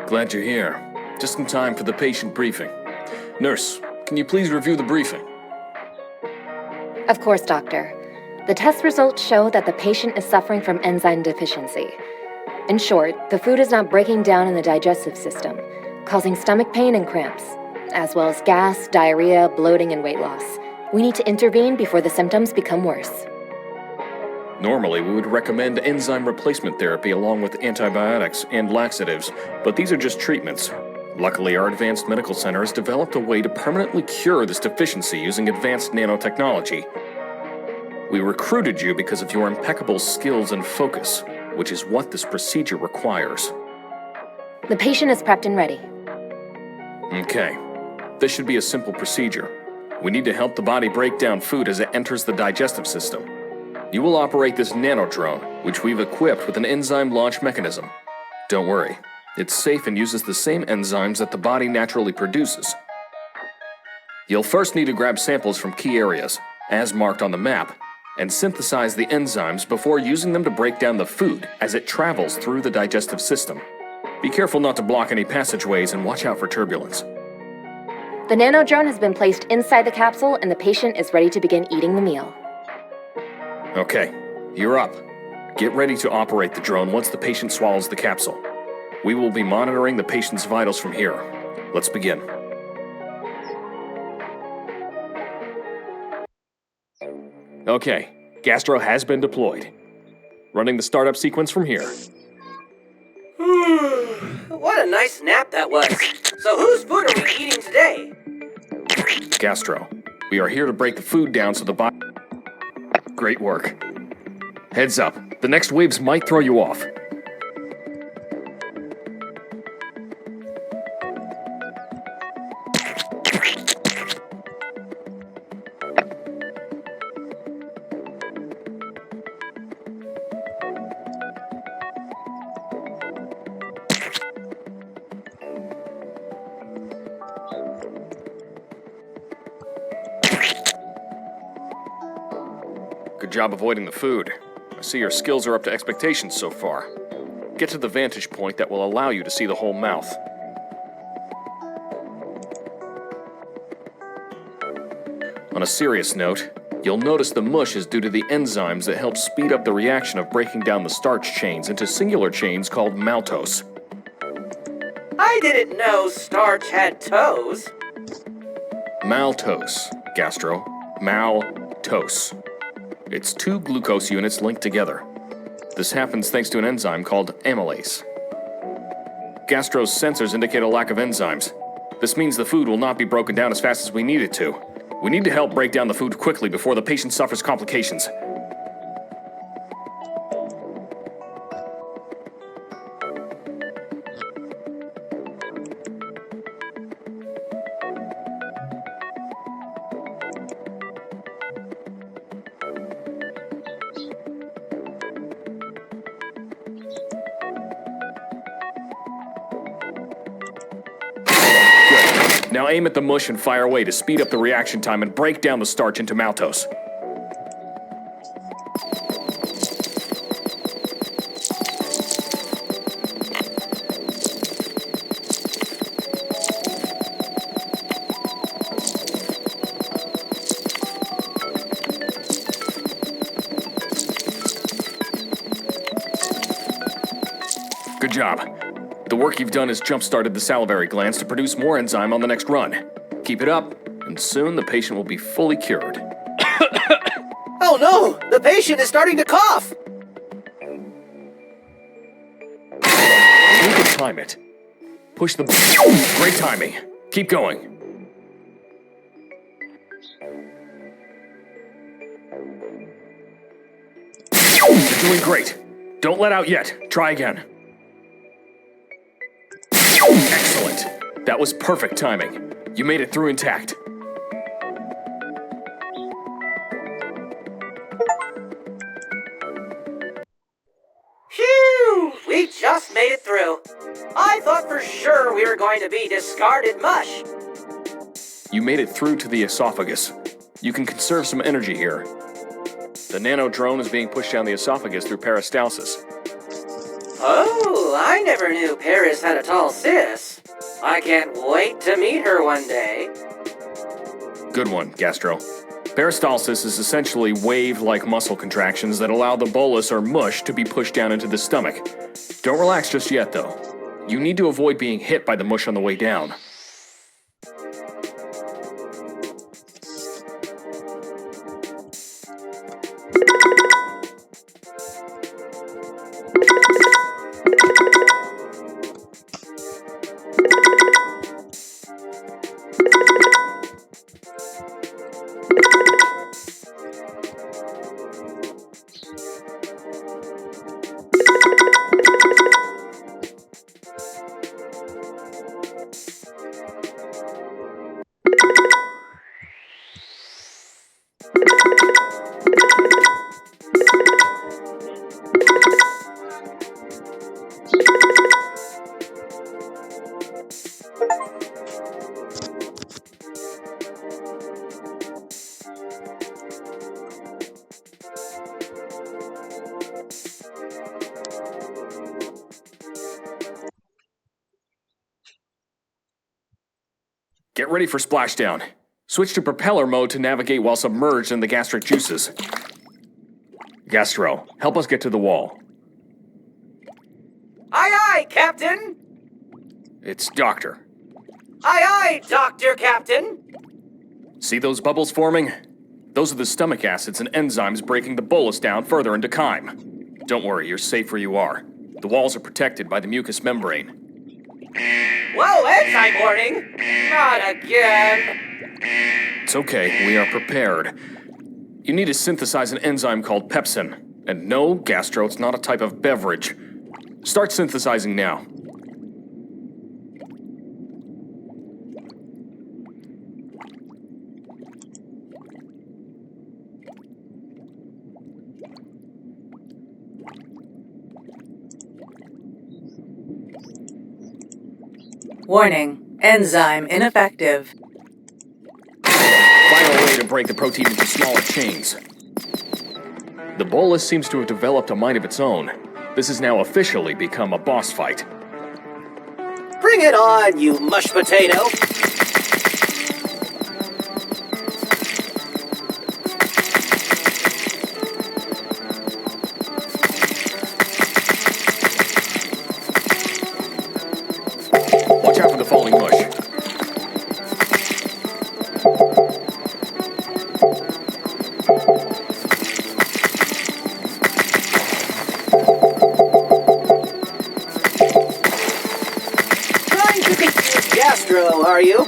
Glad you're here. Just in time for the patient briefing. Nurse, can you please review the briefing? Of course, doctor. The test results show that the patient is suffering from enzyme deficiency. In short, the food is not breaking down in the digestive system, causing stomach pain and cramps, as well as gas, diarrhea, bloating, and weight loss. We need to intervene before the symptoms become worse. Normally, we would recommend enzyme replacement therapy along with antibiotics and laxatives, but these are just treatments. Luckily, our advanced medical center has developed a way to permanently cure this deficiency using advanced nanotechnology. We recruited you because of your impeccable skills and focus, which is what this procedure requires. The patient is prepped and ready. Okay. This should be a simple procedure. We need to help the body break down food as it enters the digestive system. You will operate this nanodrone, which we've equipped with an enzyme launch mechanism. Don't worry, it's safe and uses the same enzymes that the body naturally produces. You'll first need to grab samples from key areas, as marked on the map, and synthesize the enzymes before using them to break down the food as it travels through the digestive system. Be careful not to block any passageways and watch out for turbulence. The nanodrone has been placed inside the capsule and the patient is ready to begin eating the meal. Okay, you're up. Get ready to operate the drone once the patient swallows the capsule. We will be monitoring the patient's vitals from here. Let's begin. Okay, Gastro has been deployed. Running the startup sequence from here. What a nice nap that was. So whose food are we eating today? Gastro, we are here to break the food down so the body... Great work. Heads up, the next waves might throw you off. Good job avoiding the food. I see your skills are up to expectations so far. Get to the vantage point that will allow you to see the whole mouth. On a serious note, you'll notice the mush is due to the enzymes that help speed up the reaction of breaking down the starch chains into singular chains called maltose. I didn't know starch had toes. Maltose, Gastro. Maltose. It's two glucose units linked together. This happens thanks to an enzyme called amylase. Gastro's sensors indicate a lack of enzymes. This means the food will not be broken down as fast as we need it to. We need to help break down the food quickly before the patient suffers complications. Now aim at the mush and fire away to speed up the reaction time and break down the starch into maltose. Good job. The work you've done has jump-started the salivary glands to produce more enzyme on the next run. Keep it up, and soon the patient will be fully cured. Oh no! The patient is starting to cough! You can time it. Push the... Great timing. Keep going. You're doing great. Don't let out yet. Try again. Excellent. That was perfect timing. You made it through intact. Phew! We just made it through. I thought for sure we were going to be discarded mush. You made it through to the esophagus. You can conserve some energy here. The nano drone is being pushed down the esophagus through peristalsis. Oh, I never knew Paris had a tall sis. I can't wait to meet her one day. Good one, Gastro. Peristalsis is essentially wave-like muscle contractions that allow the bolus or mush to be pushed down into the stomach. Don't relax just yet, though. You need to avoid being hit by the mush on the way down. Get ready for splashdown. Switch to propeller mode to navigate while submerged in the gastric juices. Gastro, help us get to the wall. Aye, aye, Captain! It's Doctor. Aye, aye, Dr. Captain! See those bubbles forming? Those are the stomach acids and enzymes breaking the bolus down further into chyme. Don't worry, you're safe where you are. The walls are protected by the mucous membrane. Whoa, enzyme warning! Not again! It's okay, we are prepared. You need to synthesize an enzyme called pepsin. And no, Gastro, it's not a type of beverage. Start synthesizing now. Warning, enzyme ineffective. Find a way to break the protein into smaller chains. The bolus seems to have developed a mind of its own. This has now officially become a boss fight. Bring it on, you mush potato! Watch out for the falling mush. Trying to confuse Gastro, are you?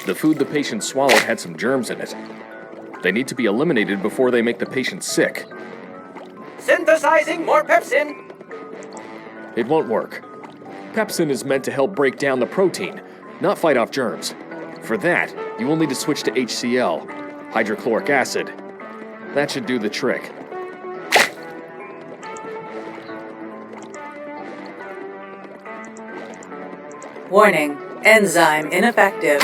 The food the patient swallowed had some germs in it. They need to be eliminated before they make the patient sick. Synthesizing more pepsin! It won't work. Pepsin is meant to help break down the protein, not fight off germs. For that, you will need to switch to HCl, hydrochloric acid. That should do the trick. Warning, enzyme ineffective.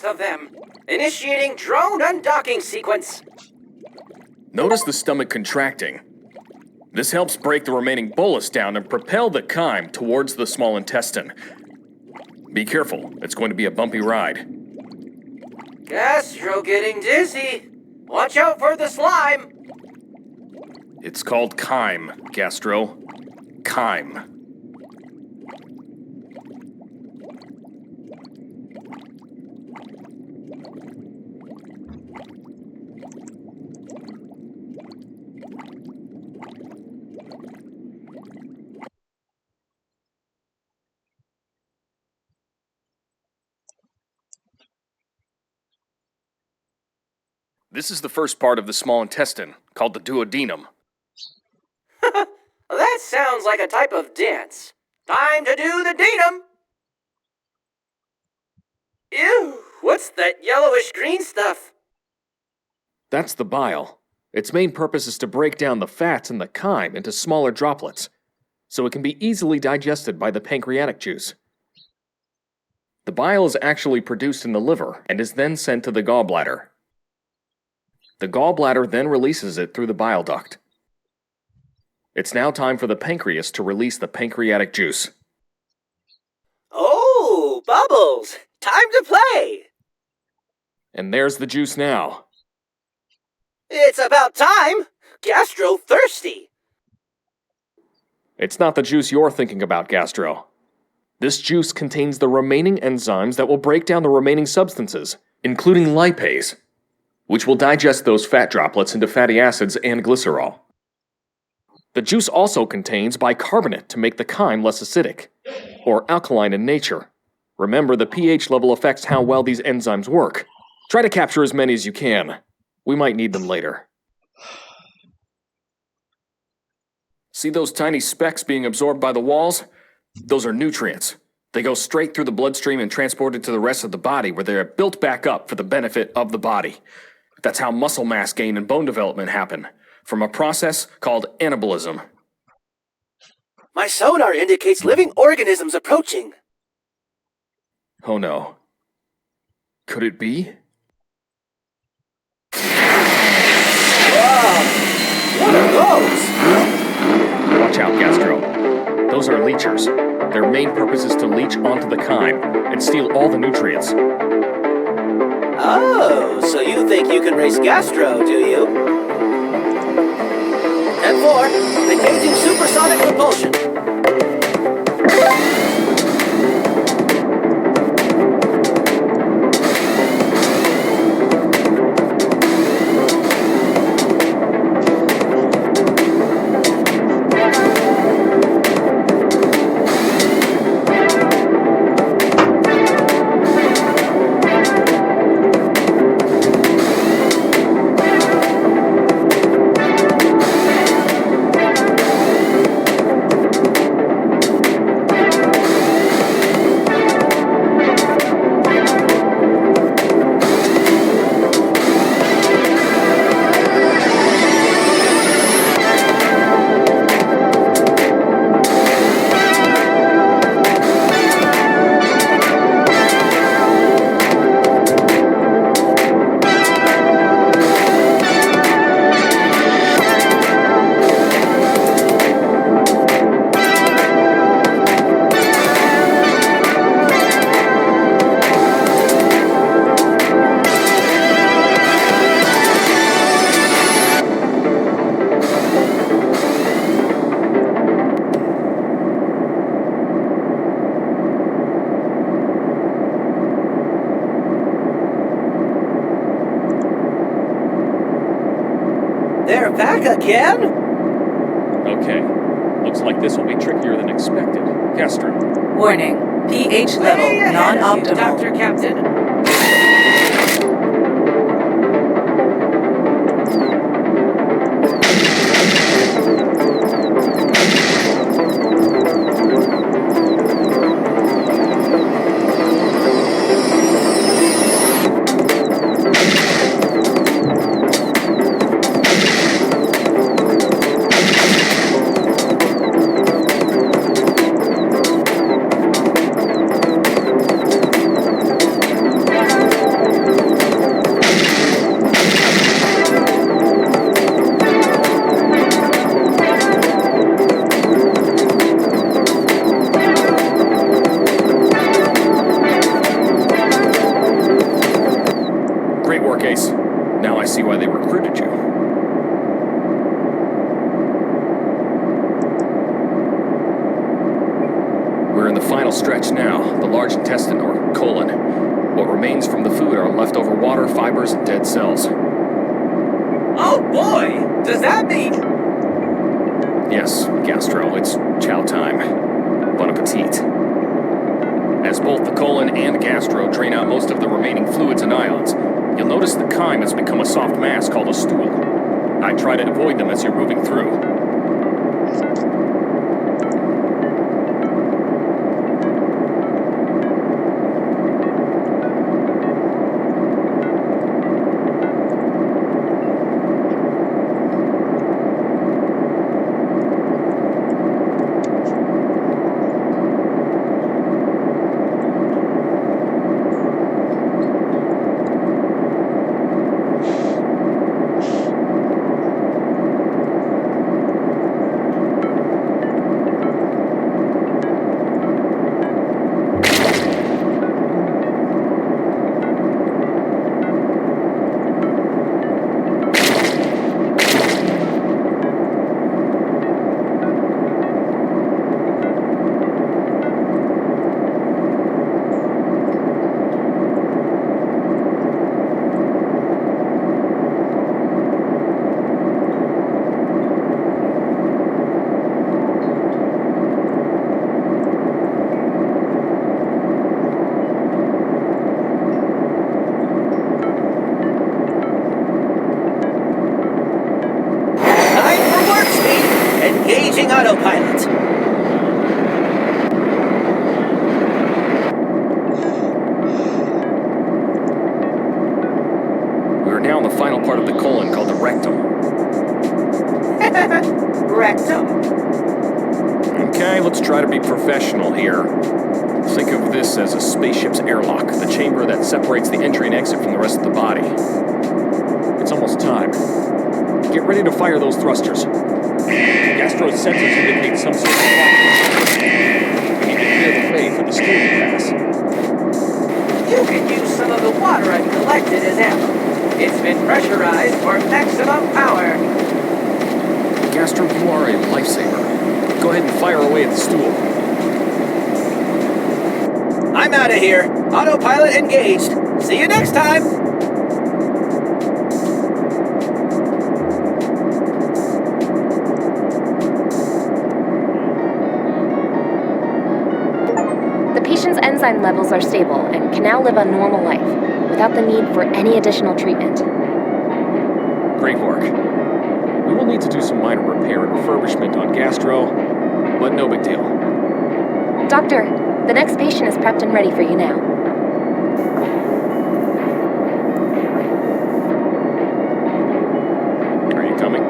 Of them. Initiating drone undocking sequence. Notice the stomach contracting. This helps break the remaining bolus down and propel the chyme towards the small intestine. Be careful, it's going to be a bumpy ride. Gastro getting dizzy. Watch out for the slime. It's called chyme, Gastro. Chyme. This is the first part of the small intestine, called the duodenum. That sounds like a type of dance. Time to do the denum! Ew, what's that yellowish green stuff? That's the bile. Its main purpose is to break down the fats in the chyme into smaller droplets, so it can be easily digested by the pancreatic juice. The bile is actually produced in the liver and is then sent to the gallbladder. The gallbladder then releases it through the bile duct. It's now time for the pancreas to release the pancreatic juice. Oh, Bubbles! Time to play! And there's the juice now. It's about time! Gastro thirsty! It's not the juice you're thinking about, Gastro. This juice contains the remaining enzymes that will break down the remaining substances, including lipase, which will digest those fat droplets into fatty acids and glycerol. The juice also contains bicarbonate to make the chyme less acidic, or alkaline in nature. Remember, the pH level affects how well these enzymes work. Try to capture as many as you can. We might need them later. See those tiny specks being absorbed by the walls? Those are nutrients. They go straight through the bloodstream and transported to the rest of the body, where they're built back up for the benefit of the body. That's how muscle mass gain and bone development happen, from a process called anabolism. My sonar indicates living organisms approaching. Oh no. Could it be? Whoa! What are those? Watch out, Gastro. Those are leechers. Their main purpose is to leach onto the chyme and steal all the nutrients. Oh, so you think you can race Gastro, do you? 10-4, engaging supersonic propulsion. They're back again? Okay. Looks like this will be trickier than expected. Gastro. Warning. pH level Way ahead of you, non-optimal. Dr. Captain. final stretch now, the large intestine, or colon. What remains from the food are leftover water, fibers, and dead cells. Oh boy! Does that mean... Yes, Gastro, it's chow time. Bon appetit. As both the colon and gastro drain out most of the remaining fluids and ions, you'll notice the chyme has become a soft mass called a stool. I try to avoid them as you're moving through. Engaging autopilot. We are now in the final part of the colon called the rectum. Rectum. Okay, let's try to be professional here. Think of this as a spaceship's airlock, the chamber that separates the entry and exit from the rest of the body. It's almost time. Get ready to fire those thrusters. Gastro's sensors indicate some sort of blockage. We need to clear the way for the stool to pass. You can use some of the water I've collected as ammo. It's been pressurized for maximum power. Gastro, you are a lifesaver. Go ahead and fire away at the stool. I'm out of here. Autopilot engaged. See you next time. The patient's enzyme levels are stable and can now live a normal life without the need for any additional treatment. Great work. We will need to do some minor repair and refurbishment on Gastro, but no big deal. Doctor, the next patient is prepped and ready for you now. Are you coming?